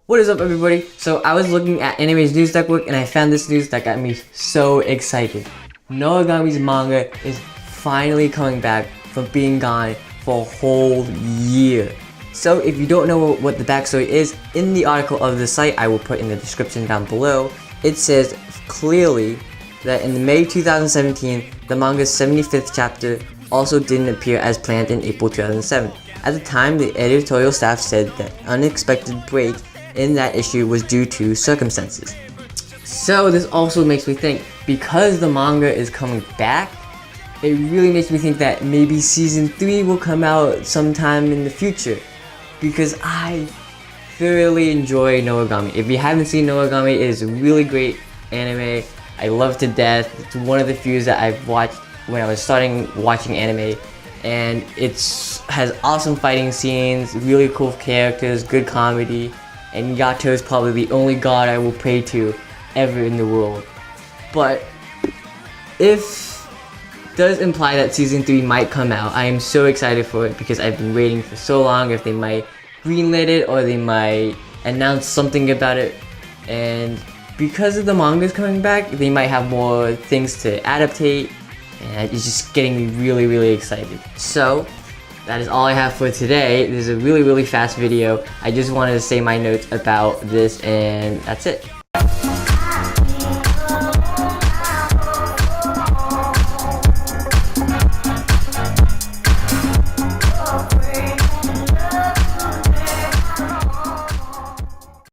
What is up, everybody? So I was looking at Anime's news network and I found this news that got me so excited. Noragami's manga is finally coming back from being gone for a whole year. So if you don't know what the backstory is, in the article of the site I will put in the description down below, it says clearly that in May 2017, the manga's 75th chapter also didn't appear as planned in April 2007. At the time, the editorial staff said that unexpected break in that issue was due to circumstances. So this also makes me think, because the manga is coming back, it really makes me think that maybe season 3 will come out sometime in the future, because I thoroughly enjoy Noragami. If you haven't seen Noragami, it is a really great anime. I love it to death. It's one of the few that I've watched when I was starting watching anime, and it has awesome fighting scenes, really cool characters, good comedy, and R.T.O is probably the only god I will pray to ever in the world. But if it does imply that season 3 might come out, I am so excited for it because I've been waiting for so long. If they might greenlit it or they might announce something about it, and because of the manga's coming back, they might have more things to adaptate, and it's just getting me really excited. So that is all I have for today. This is a really fast video. I just wanted to say my notes about this, and that's it.